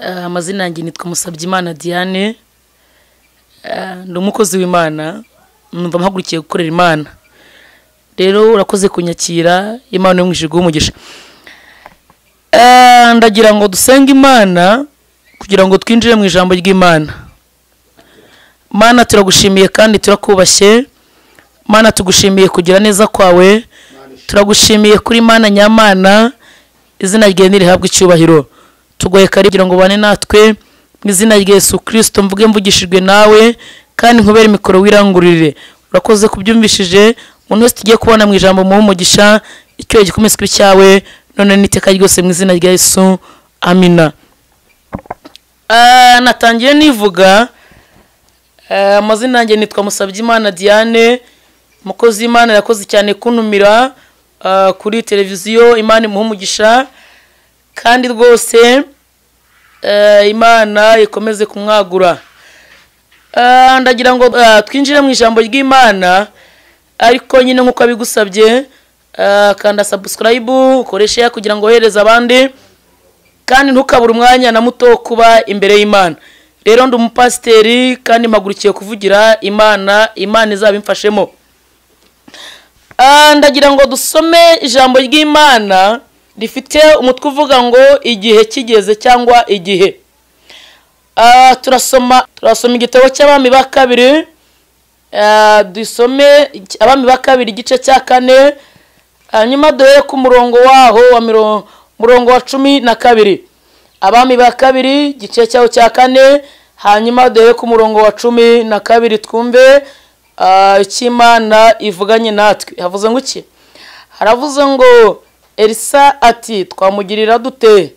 amazina yanjye nitwa Musabyimana Diane, ndi umukozi w'Imana, numva mpagurukiye gukorera Imana. Rero urakoze kunyakira, Imana yo mwijuru umugisha. Ndagira ngo dusenge Imana kugira ngo twinjire mu ijambo ry'Imana. Mana turagushimiye kandi turakubashye. Mana tugushimiye kugira neza kwawe. Turagushimiye kuri Mana nyamana, izina ryawe nirihabwe icyubahiro. Tugoye kare kugira ngo bane natwe mu izina rya Yesu Kristo, mvuge mvugishijwe nawe kandi nkubere mikoro wirangurire. Urakoze kubyumvishije, umuntu wese tugiye kubona mu ijambo mu umugisha, icyo gikomeze kuri cyawe none niteka ryose mu izina rya Yesu. Amina. Natangiye nivuga, amazina yanjye nitwa Musabyimana Diane, umukozi w'Imana. Yakoze cyane kuntumira kuri televiziyo. Imana imuhe umugisha kandi rwose Imana ikomeze kumwagura. Ndagira ngo twinjire mu ijambo ry'Imana, ariko nyine nkuko abigusabye, kanda subscribe, ukoreshe ya kugira ngo ohereze abandi, kandi ntukabure umwanya na muto kuba imbere y'Imana. Rero ndi umupasiteri kandi mpagurukiye kuvugira Imana, Imana izabimfashemo. Ndagira ngo dusome ijambo ry'Imana rifite umutwe uvuga ngo igihe kigeze cyangwa igihe. Turasoma igitabo cy'Abami ba kabiri. Dusome Abami ba kabiri igice cya 4, hanyuma duhere ku murongo waho wa murongo wa 12. Abami ba kabiri igice cyaho cya 4, hanyuma duhere ku murongo wa 12 twumve Imana ivuganye natwe. Havuze ngo iki? Haravuze ngo Elisa ati twamugirira dute?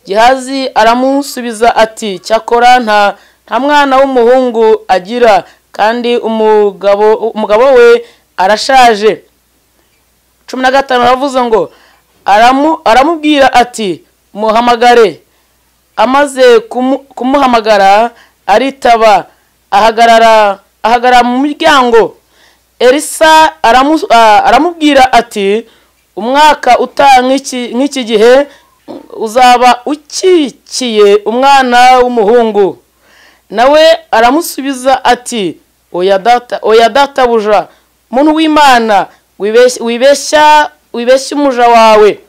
Gehazi aramusubiza ati cyakora nta mwana w'umuhungu agira, kandi umugabo we arashaje. 15 haravuze ngo aramubwira ati muhamagare. Amaze kumuhamagara aritaba, ahagarara mu muryango. Elisa aramubwira ati umwaka utaha nk'iki gihe uzaba ukikiye umwana w'umuhungu. Nawe aramusubiza ati oya databuja, muntu w'Imana, wibeshya umuja wawe.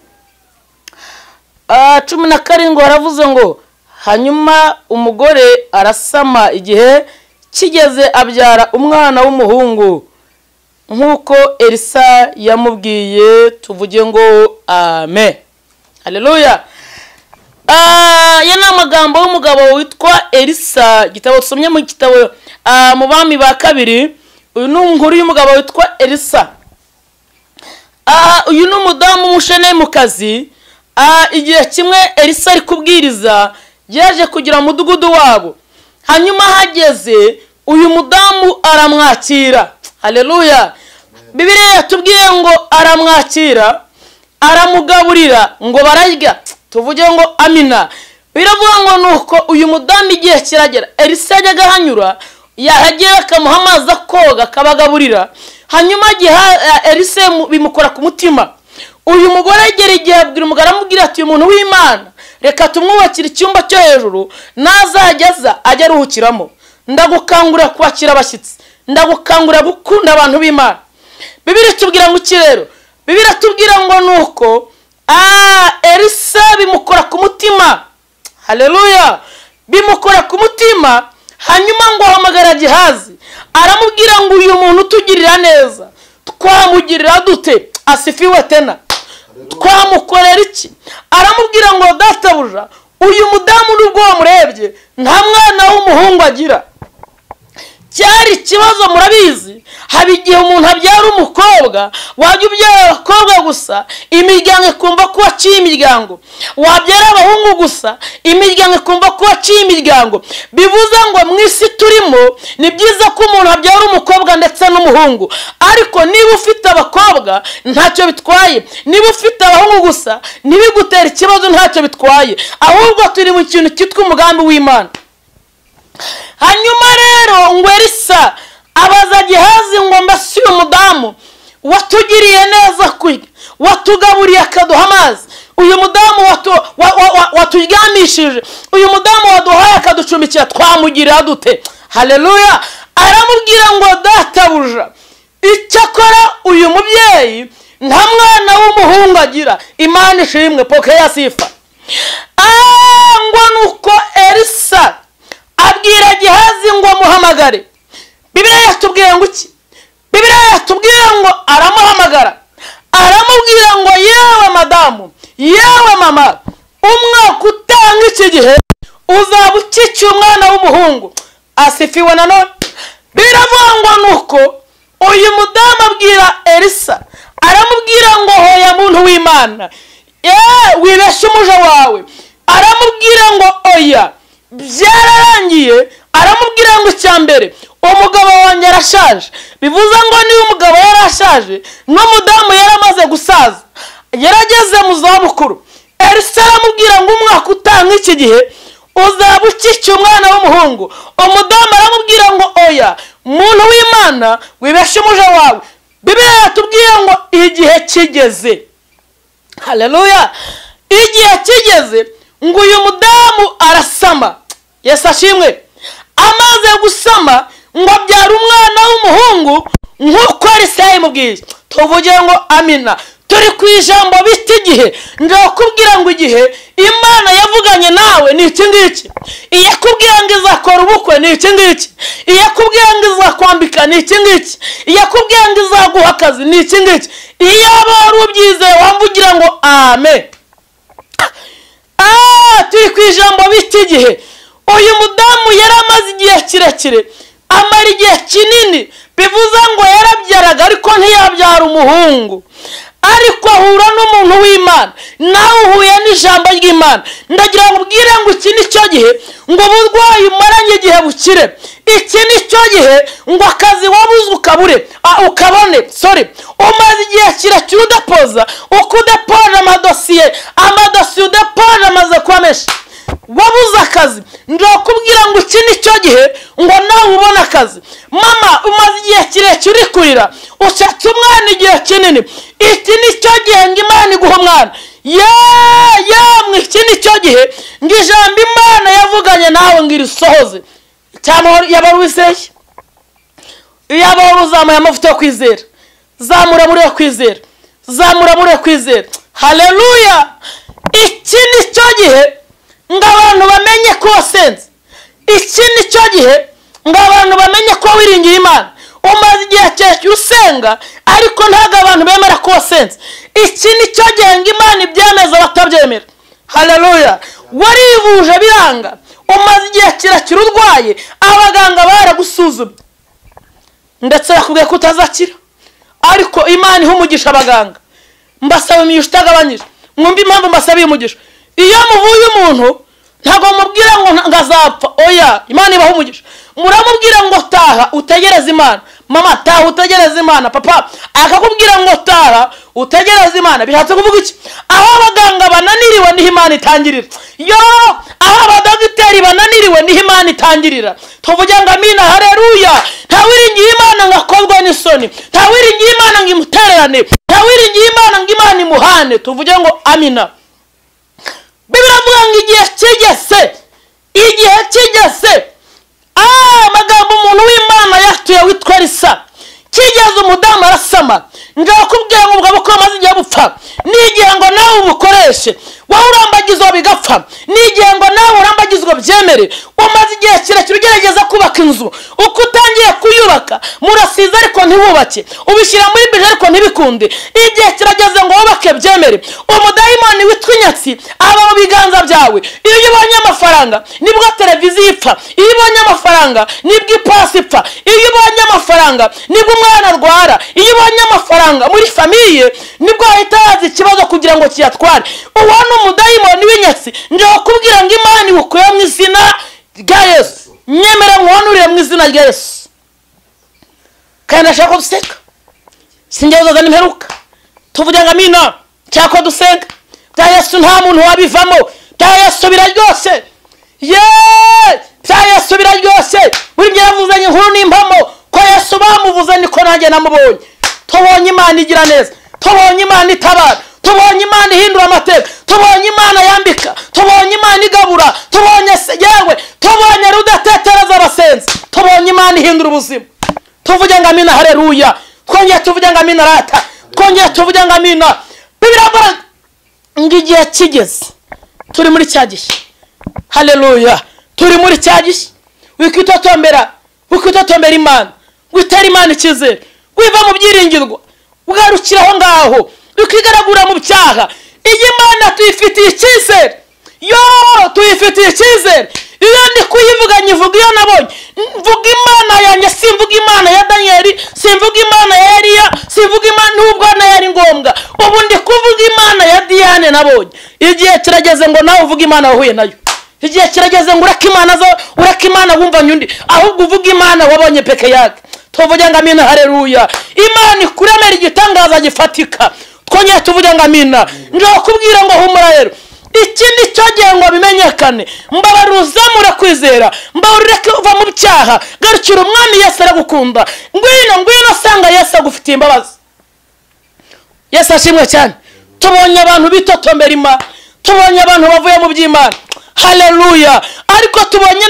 17 haravuze ngo hanyuma umugore arasama, igihe kigeze abyara umwana w'umuhungu nk'uko Elisa yamubwiye. Tuvuge ngo amen. Haleluya. Yana amagambo y'umugabo witwa Elisa, gitabo somye mu gitabo mu Bami ba kabiri. Uyu ni inkuru y'umugabo witwa Elisa. Uyu ni umudamu umushene mu kazi. Igihe kimwe Elisa ari kubwiriza, yaje kugira mudugudu wabo. Hanyuma hageze uyu mudamu aramwakira. Haleluya. Bibiliya yatubwiye ngo aramwakira, aramugaburira, ngo bararya. Tuvuge ngo amina. Biravuga ngo nuko uyu mudamu igihe kiragera, Elisa yajyaga hanyura, yahagera akamuha amazi akoga, akabagaburira. Hanyuma Elisa bimukora ku mutima. Uyu mugore agera igihe abwira umugabo, aramubwira ati uyu muntu w'Imana reka tumwubakire icyumba cyo hejuru, nazajyaza ajya aruhukiramo. Ndagukangurira kwakira abashyitsi, ndagukangurira gukunda abantu b'Imana. Bibiliya tubwira ngo iki rero? Bibiliya tubwira ngo nuko Elisa bimukora ku mutima. Haleluya. Bimukora ku mutima. Hanyuma ngo ahamagara Gehazi, aramubwira ngo uyu muntu tugirira neza, twamugirira dute? Asifiwe tena. Twamukorera iki? Aramubwira ngo databuja, uyu mudamu nubwo wamurebye nta mwana w'umuhungu agira. Cyari ikibazo murabizi, haba igihe umuntu abyara umukobwa, wajya ubyara abakobwa gusa, imiryango ikumva ko waciye imiryango. Wabyara abahungu gusa, imiryango ikumva ko waciye imiryango. Bivuze ngo mu isi turimo ni byiza ko umuntu abyara umukobwa ndetse n'umuhungu, ariko niba ufite abakobwa ntacyo bitwaye, niba ufite abahungu gusa ntibigutera ikibazo, ntacyo bitwaye. Ahubwo turi mu kintu cyitwa umugambi w'Imana. Hanyuma rero ngo Elisa abaza Gehazi ngo mbasi umudamu watugiriye neza kurya, watugaburiye akaduha amazi, uyu mudamu waturyamishije, uyu mudamu waduhaye akaducumbikira, twamugirira dute? Haleluya. Aramubwira ngo databuja, icyakora uyu mubyeyi nta mwana w'umuhungu agira. Imana ishimwe, pokea sifa. Ngo nuko Elisa abwira Gehazi ngo muhamagare. Bibiliya yatubwiye ngo iki? Bibiliya yatubwiye ngo aramuhamagara, aramubwira ngo yewe madamu, yewe mama, umwaka utanga iki gihe uzaba ukikiye umwana w'umuhungu. Asifiwe nanone. Biravuga ngo nuko uyu mudamu abwira Elisa, aramubwira ngo hoya muntu w'Imana, wibeshe umuja wawe. Aramubwira ngo oya, byararangiye. Aramubwira ngo icyambere, umugabo wanjye arashaje. Bivuze ngo niba umugabo yarashaje n'umudamu yaramaze gusaza, yarageze mu zabukuru. Elisa aramubwira ngo umwaka utanga iki gihe uzaba ukikiye umwana w'umuhungu. Umudamu aramubwira ngo oya, muntu w'Imana, wibeshe umuja wawe. Bibiliya yatubwiye ngo igihe kigeze. Haleluya. Igihe kigeze ngo uyu mudamu arasama. Yesu ashimwe. Amaze gusama ngo abyara umwana w'umuhungu nk'uko Elisa yamubwiye. Tuvuge ngo amina. Turi ku ijambo bita igihe. Ndakubwira ngo igihe Imana yavuganye nawe ni iki ngiki. Iyakubwira ngo izakora ubukwe ni iki ngiki. Iyakubwira ngo izakwambika ni iki ngiki. Iyakubwira ngo izaguha akazi ni iki ngiki. Iyo wari ubyizeye wamvugira ngo amen. Turi ku ijambo bita igihe. Uyu mudamu yaramaze igihe kirekire, amara igihe kinini. Bivuze ngo yarabyaraga ariko ntiyabyara umuhungu. Ariko ahura n'umuntu w'Imana, nawe uhuye n'ijambo ry'Imana. Ndagira ngo ubwire ngo iki ni cyo gihe ngo uburwayi umaranye igihe bukire. Iki ni cyo gihe ngo akazi wabuze ukabone. Umaze igihe kirekire udapoza, ukudepoza amadosiye udepoza amaze kuba menshi, wabuze akazi. Ndakubwira ngo iki ni cyo gihe ngo nawe ubona akazi. Mama, umaze igihe kirekire uri kurira, ushatse umwana igihe kinini. Iki ni cyo gihe ngo Imana iguha umwana. Yamwe iki ni cyo gihe ngo ijambo Imana yavuganye nawe ngo irisohoze. Cyangwa yabaruwiseye, yaba uzamuye amavuta yo kwizera, zamura muri yo kwizera, zamura muri yo kwizera. Haleluya. Iki ni cyo gihe ngo abantu bamenye ko wasenze. Iki ni cyo gihe ngo abantu bamenye ko wiringiye Imana. Umaze igihe kirekire usenga ariko ntabwo abantu bemera ko wasenze. Iki ni cyo gihe ngo Imana ibyemeza batabyemera. Haleluya. Warivuje biranga, umaze igihe kirekire urwaye, abaganga baragusuzumye ndetse bakubwiye ko utazakira, ariko Imana iha umugisha abaganga. Mbasaba imigisha itagabanyije. Mwumva impamvu mbasaba umugisha? Iyo muvuye umuntu ntabwo mubwira ngo ngazapfa, oya, Imana ibaha umugisha. Muramubwira ngo taha utegereze Imana. Mama, taha utegereze Imana. Papa akakubwira ngo taha utegereze Imana. Bishatse kuvuga iki? Aho abaganga bananiriwe niho Imana itangirira. Aho abadogiteri bananiriwe niho Imana itangirira. Tuvuge ngo amina. Haleluya. Ntawiringiye Imana ngo akozwe n'isoni, ntawiringiye Imana ngo imutererane, ntawiringiye Imana ngo Imana imuhane. Tuvuge ngo amina. Bibiliya ivuga ngo igihe kigeze, igihe kigeze. Amagambo umuntu w'Imana yatuye witwa Elisa. Kigeze umudamu arasama. Ndakubwira ngo ubwo bukwe maze igihe bupfa. Nigihe ngo nawe ubukoreshe, wowe urambagizwa bigapfa. Nigihe ngo nawe urambagizwa byemere. Umaze igihe kirekire ugerageza kubaka inzu, uko utangiye kuyubaka murasize ariko ntibubake, ubishyira muri bije ariko ntibikunde. Igihe kirageze ngo wubake byemere. Umudayimoni witwa inyatsi aba mu biganza byawe. Iyo ubonye amafaranga nibwo televiziyo ipfa, iyo ubonye amafaranga nibwo ipasi ipfa, iyo ubonye amafaranga nibwo umwana arwara, iyo ubonye amafaranga muri famiye nibwo ahita yaza ikibazo kugira ngo kiyatware. Uwo ni umudayimoni w'inyatsi. Ndakubwira ngo Imana iwukuye mu izina rya Yesu. Nyemera nkuhanurire mu izina rya Yesu. Kandi ndashaka duseka, sinjye uzaza n'imperuka. Tuvuge ngo amina. Cyako dusenga. Bya Yesu nta muntu wabivamo. Bya Yesu biraryoshye. Bya Yesu biraryoshye. Buri gihe yavuzanye inkuru n'impamo ko Yesu bamuvuze niko nanjye namubonye. Tubonye Imana igira neza, tubonye Imana itabara, tubonye imana ihindura amateka, tubonye imana yambika, tubonye imana igabura, tubonye yewe tubonye rudatetereza abasenzi, tubonye imana ihindura ubuzima. Tuvuge ngo amina, haleluya. Twongeye tuvuge ngo amina rata, twongeye tuvuge ngo amina. Bibiravuga ngo igihe kigeze, turi muri cya gihe, haleluya, turi muri cya gihe. Wikitotombera imana, witera imana icyizere, wiva mu byiringirwa, ugarukiraho ngaho, ukigaragura mu byaha. Iyi mana tuyifitiye icyizere, yo tuyifitiye icyizere. Iyo ndi kuyivuga nyivuga iyo nabonye, mvuga imana yanjye, simvuga imana ya Danieli, simvuga imana ya Eliya, simvuga imana nubwo nayo ari ngombwa. Ubu ndi kuvuga imana ya Diane nabonye. Igihe kirageze ngo nawe uvuge imana wahuye nayo. Igihe kirageze ngo ureke imana wumva nyundi, ahubwo uvuga imana wabonye peke yake. Tuvuge ngo amina, haleluya. Imana ikuremera igitangaza gifatika. Twongeye tuvuge ngo amina. Njyewe kubwira ngo humura rero, ikindi cyo gihe ngo bimenyekane, mbabaruza murakwizera, mbabarureke uva mu byaha, garukira umwami Yesu aragukunda. Ngwino sanga Yesu agufitiye imbabazi. Yesu ashimwe cyane. Tubonye abantu bitotombera imana, tubonye abantu bavuye mu by'imana, haleluya. Ariko tubonye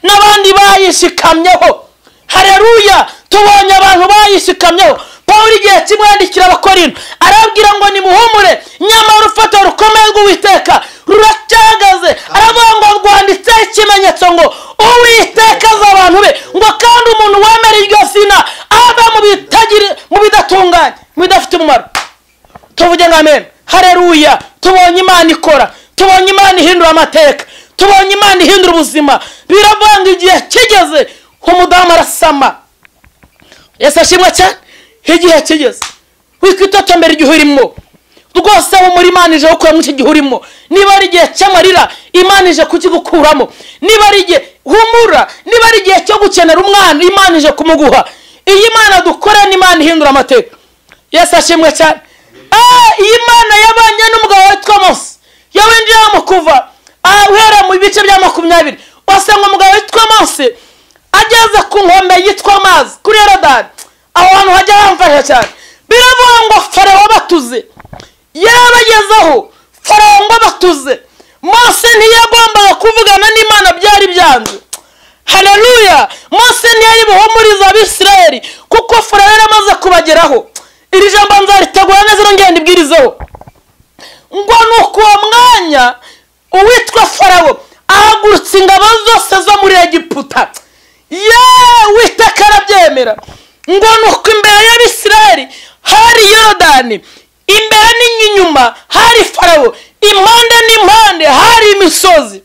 n'abandi bayishikamyeho, haleluya. Tubonye abantu bayishikamyeho. Pawulo igihe kimwe yandikira Abakorinto arabwira ngo nimuhumure, nyamara urufatiro rukomeye rw'Uwiteka ruracyagaze. Aravuga ngo rwanditseho ikimenyetso ngo Uwiteka azi abantu be, ngo kandi umuntu wemera iryo zina ava mu bidatunganye, mu bidafite umumaro. Tuvuge ngo amen, haleluya. Tubonye imana ikora, tubonye imana ihindura amateka, tubonye imana ihindura ubuzima. Biravuga ngo igihe kigeze, umudamu arasama. Yesu ashimwe cyane. Igihe kigeze, wikitotombera igihe urimo rwose, wo muri imana ije gukura muri iki gihe urimo. Niba ari igihe cy'amarira, imana ije kukigukuramo. Niba ari igihe humura, niba ari igihe cyo gukenera umwana, imana ije kumuguha. Iyi mana dukora ni imana ihindura amateka. Yesu ashimwe cyane. Iyi mana yabanye n'umugabo witwa Mose, yawinjiye mu kuva uhera mu bice bya 20, wasanga umugabo witwa Mose ageze ku nkombe yitwa amazi kuri Yorodani. Aho hantu hajya hamfasha cyane. Biravuga ngo Farawo batuze, yarabagezeho Farawo ngo batuze. Mose ntiyagombaga kuvugana n'Imana, byari byanze, haleluya. Mose ntiyari buhumuriza Abisirayeli kuko Farawo yaramaze kubageraho. Iri jambo nzaritegura neza ngende ibwirizeho. Ngo nuko uwo mwanya uwitwa Farawo ahagurutse ingabo zose zo muri Egiputa. Uwiteka arabyemera. Ngo nuko imbere y'Abisirayeli hari Yorodani, imbere n'inyuma hari Farawo, impande n'impande hari imisozi.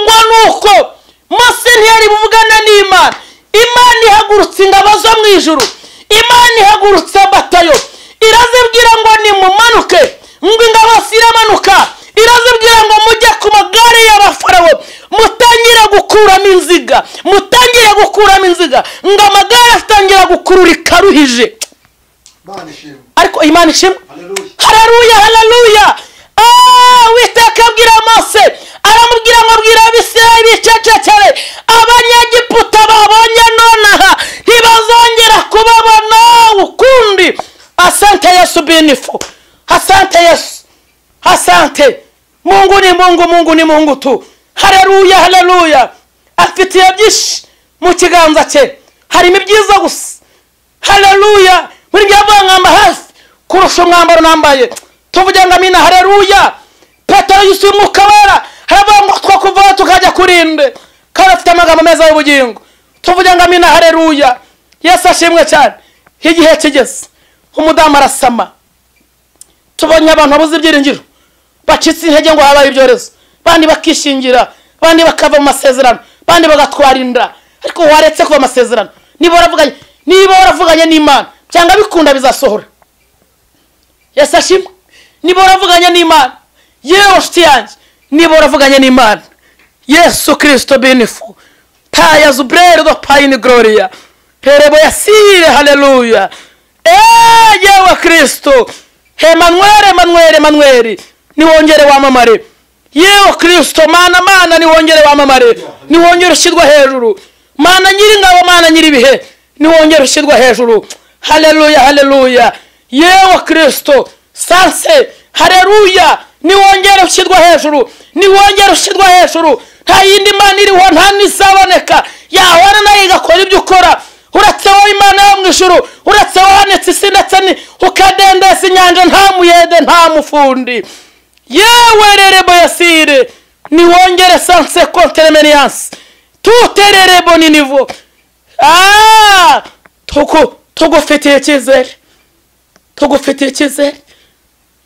Ngo nuko Mose ntiyari buvugana n'Imana. Imana ihagurutse ingabo zo mu ijuru, Imana ihagurutse batayo, irazibwira ngo nimumanuke. Ngo ingabo ziramanuka, irazibwira ngo mujye ku magare y'Abafarawo, mutangire gukuramo inziga, ngo amagare atangira gukururika ruhije. Ariko Imana ishimwe, haleluya, haleluya. Uwiteka abwira Mose, aramubwira ngo abwira Abisirayeli bicecekere, Abanyegiputa babonye nonaha ntibazongera kubabona ukundi. Asante Yesu binifu, asante Yesu, asante. Mungu ni Mungu, Mungu ni Mungu tu, haleluya, haleluya. Afitiye byinshi mu kiganza cye, harimo ibyiza gusa, haleluya. Muri byavanga hafi kurusha umwambaro nambaye. Tuvuge ngo amina, haleluya. Petero yusuye umwuka wera, haravuga ngo twakuvaho tukajya kurinde, kandi afite amagambo meza y'ubugingo. Tuvuge ngo amina, haleluya. Yesu ashimwe cyane. Igihe kigeze, umudamu arasama. Tubonye abantu babuze ibyiringiro, bacitse intege ngo habaye ibyorezo, bandi bakishingira, bandi bakava mu masezerano, bandi bagatwara inda. Ariko waretse kuva amasezerano, niba waravuganye n'Imana, cyangwa bikunda bizasohora. Yesu ashimwe. Niba waravuganye n'Imana, yewe nshuti yanjye, niba waravuganye n'Imana, Yesu Kristo binifu, taya zubrere do paini gloria, perebo yasire, haleluya. Yewe Kristo, Emanueli, niwongere wamamare. Yewe Kristo, mana niwongere wamamare, niwongere ushirwa hejuru. Mana nyiringabo, mana nyiribihe, niwongere ushirwa hejuru. Haleluya, haleluya. Yewe Kristo, sanse haleluya niwongere ushyirwa hejuru niwongere ushyirwa hejuru nta yindi mana iriho nta n'izaboneka yahora nayo igakora ibyo ukora uretse wowe imana yo mu ijuru uretse wanitse isi ndetse ukadendesa inyanja nta muyede nta mufundi yewe rere boyasire niwongere sanse konteremeniyanse tuterere boni nivo tugufitiye icyizere tugufitiye icyizere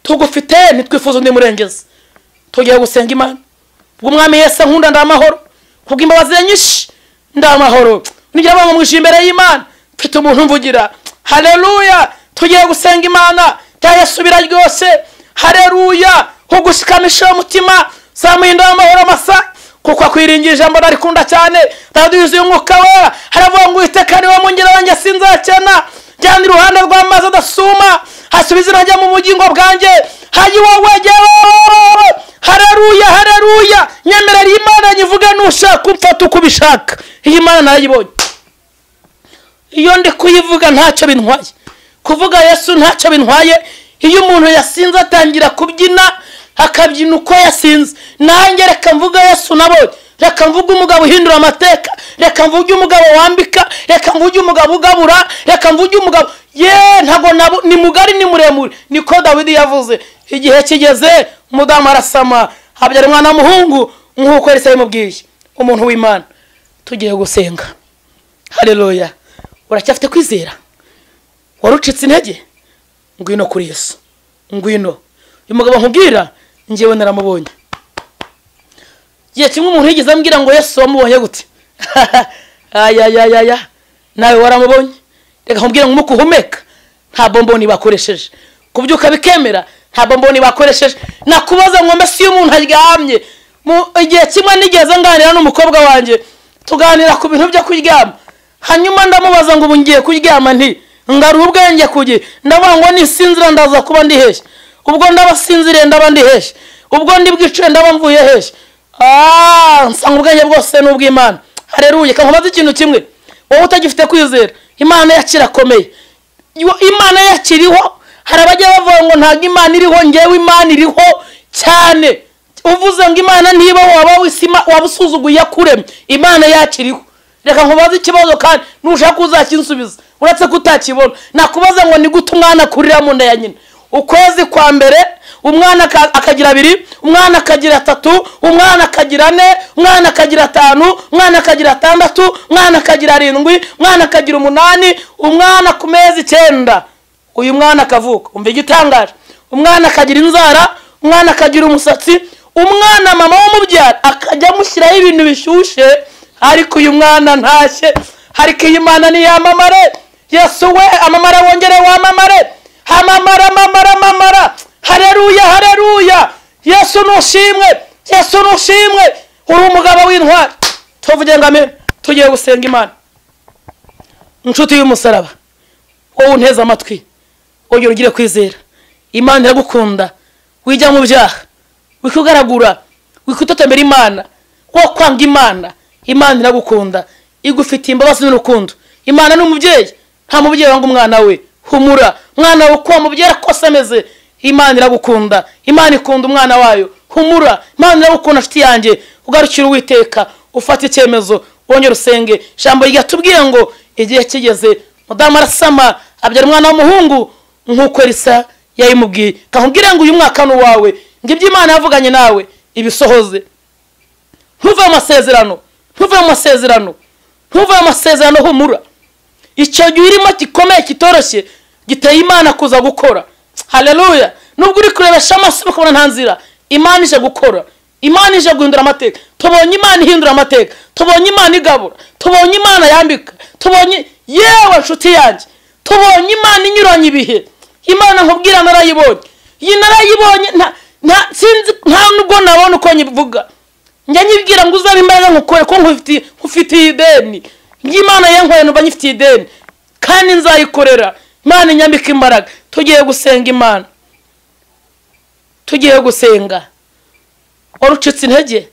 tugufite nitwifuza undi murengezi tugiye gusenga imana bw'umwami Yesu nkunda ndamahoro kubw'imbabazi nyinshi ndamahoro nigira bamwe mwisha imbere y'Imana mfite umuntu mvugira haleluya tugiye gusenga imana cyayasubira ryose haleluya kugushikamisha umutima samuhinda amahoro masa kuko akwiringira ijambo narikunda cyane ndaduyuzuye umwuka wera haravuga ngo Uwiteka niwe mungera wanjye sinzakena cyane iruhande rw'amazi adasuma hasubiza irajya mu bugingo bwanjye hayi wowe jyewe haleluya haleluya nyemerera Imana nyivuge nushaka umfata uko ubishaka iyi Mana narayibonye iyo ndi kuyivuga ntacyo bintwaye kuvuga Yesu ntacyo bintwaye iyo umuntu yasinze atangira kubyina akabyina uko yasinze nanjye reka mvuga Yesu nabonye reka mvuga umugabo uhindura amateka reka mvuga umugabo wambika reka mvuga umugabo ugabura reka mvuga umugabo ntago nabo ni mugari ni muremure niko Dawidi yavuze igihe kigeze umudamu arasama habyara umwana w'umuhungu nk'uko Elisa yamubwiye umuntu w'Imana tugiye gusenga haleluya uracyafite kwizera warucitse intege ngwino kuri Yesu ngwino uyu mugabo nkubwira ngewe naramubonye gihe kimwe umuntu yigeze ambwira ngo Yesu wamubonye gute aya nawe waramubonye reka nkubwira ngo umuko uhumeka nta bomboni bakoresheje kubyuka bikemera nta bomboni bakoresheje nakubaza ngo mbese iyo umuntu aryamye mu igihe kimwe nigeze nganira n'umukobwa wanjye tuganira ku bintu byo kuryama hanyuma ndamubaza ngo bungiye kuryama nti ngaru ubwenge kugi ndavuga ngo nisinzira ndaza kuba ndi heshye ubwo ndabasinziriye ndaba ndi heshye ubwo ndi bwicwe ndaba mvuye heshye nsanga ubwenge bwose n'ubw'Imana haleluya kankubaza ikintu kimwe wowe utagifite kwizera Imana yakirakomeye Imana yakiriho harabajya bavuga ngo ntago Imana iriho ngewe Imana iriho cyane uvuze ngo Imana ntiba waba wisima wabusuzuguye kuremye Imana yakiriho reka nkubaza ikibazo kandi nushaka uzakinsubiza uretse kutakibona nakubaza ngo ni gute umwana kurira mu nda ya nyina ukwezi kwa mbere umwana akagira 2 umwana akagira 3 umwana akagira 4 umwana akagira 5 umwana akagira 6 umwana akagira 7 umwana akagira 8 umwana ku mezi 9 uyu mwana akavuka umva igitangaje umwana akagira inzara umwana akagira umusatsi umwana mama w'umubyara akajya mushyiraho ibintu bishushe ariko uyu mwana ntashye ariko iyi Mana ni yamamare Yesu we amamara wongere wamamare amamara haleluya haleluya Yesu nushimwe uri umugabo w'intwari tuvuge ngo amen tugiye gusenga Imana inshuti y'umusaraba wowe unteze amatwi ongera ugire kwizera Imana iragukunda wijya mu byaha wikugaragura wikutotemera Imana wo kwanga Imana iragukunda igufitiye imbabazi n'urukundo Imana ni umubyeyi nta mubyeyi wanga umwana we humura mwana we ko mubyera kose ameze Imana iragukunda Imana ikunda umwana wayo humura Imana iragukunda afite yanjye ugarukira Uwiteka ufata icyemezo wongera usenge jambo ryatubwiye ngo igihe kigeze mudamu arasama abyara umwana w'umuhungu nk'uko Elisa yayimubwiye kahubwire ngo uyu mwaka no wawe ngibyo Imana yavuganye nawe ibisohoze ntuve mu masezerano humura icyo gihe urimo gikomeye kitoroshye giteye Imana kuza gukora haleluya nubwo uri kurebesha amaso ukabona nta nzira Imana ije gukora Imana ije guhindura amateka tubonye Imana ihindura amateka tubonye Imana igabura tubonye Imana yambika tubonye yewe nshuti yanjye tubonye Imana inyuranye ibihe Imana nkubwira narayibonye nta nubwo nabona uko nyivuga njya nyibwira ngo uzabe imbaraga nkukore ko nkufitiye ideni Imana yankoye numva nyifitiye ideni kandi nzayikorera Imana inyambika imbaraga tugiye gusenga Imana tugiye gusenga warucitse intege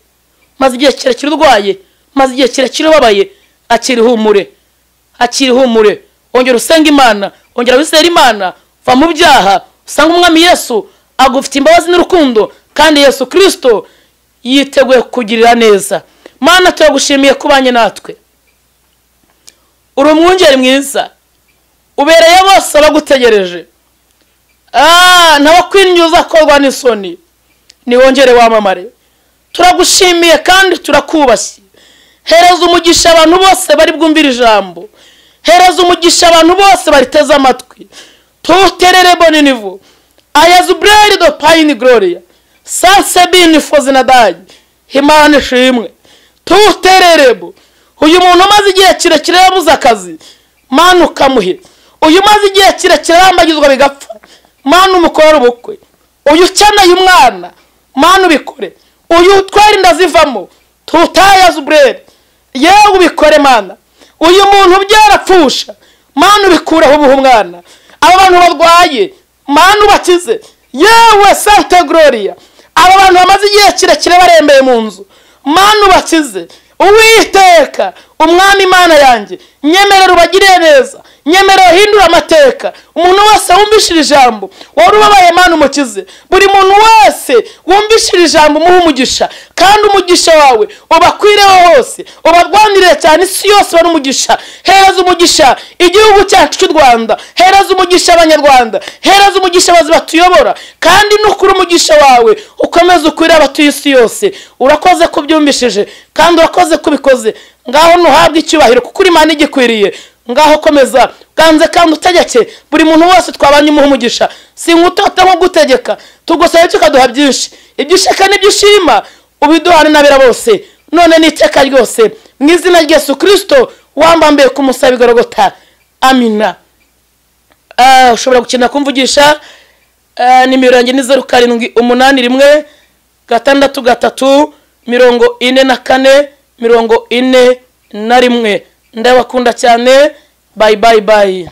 maze igihe kirekire urwaye maze igihe kirekire ubabaye akiri humure ongera usenga Imana ongera wisera Imana va mu byaha usanga umwami Yesu agufite imbabazi n'urukundo, kandi Yesu Kristo yiteguye kugirira neza. Mana turagushimiye kubanye natwe, uri umwungeri mwiza, ubereye bose abagutegereje. Nawe kwinyuza korwa n'isoni, niwongere wamamare. Turagushimiye kandi turakubashye. Hereza umugisha abantu bose bari bwumvira ijambo, hereza umugisha abantu bose bariteze amatwi. Tuterere boni nivo ayazubreri do paini gloria sanse bini fozinadaji Imana ishimwe. Tutererebo uyu muntu umaze igihe kirekire yabuze akazi, Mana ukamuhe. Uyu umaze igihe kirekire yambagizwa bigapfa, Mana umukore ubukwe. Uyu ukeneye umwana, Mana ubikore. Uyu utwara inda zivamo, tutayazubreri yewe ubikore Mana. Uyu muntu byarapfusha, Mana ubikureho ubuhe umwana. Aba bantu barwaye, Mana ubakize yewe Santa Gloria. Aba bantu bamaze igihe kirekire barembeye mu nzu, Mana ubakize. Uwiteka umwami Imana yanjye, nyemerera ubagire neza, nyemerera hindura amateka. Umuntu wese wumvishira ijambo wari ubabaye, Mana umukize. Buri muntu wese wumvishira ijambo umuhe umugisha, kandi umugisha wawe ubakwireho hose, ubarwanirire cyane isi yose bari umugisha. Hereza umugisha igihugu cyacu cy'u Rwanda, hereza umugisha abanyarwanda, hereza umugisha abazi batuyobora, kandi nukuri umugisha wawe ukomeze ukwire abatuye isi yose. Urakoze kubyumvishije kandi urakoze kubikoze. Ngaho nuhabwe icyubahiro kuko uri Imana igikwiriye. Ngaho komeza ganze kandi utegeke buri muntu wese twabanye umuhe umugisha. Sinkutota nko gutegeka, tugusaba tukaduha byinshi, ibyishaka n'ibyishima ubiduhane nabera bose none n'iteka ryose, mu izina rya Yesu Kristo wambambiye ku musaraba i Golgotha. Amina. Ushobora gukina kumvugisha nimero yanjye ni 0781634441. Ndabakunda cyane. Bye bye bye.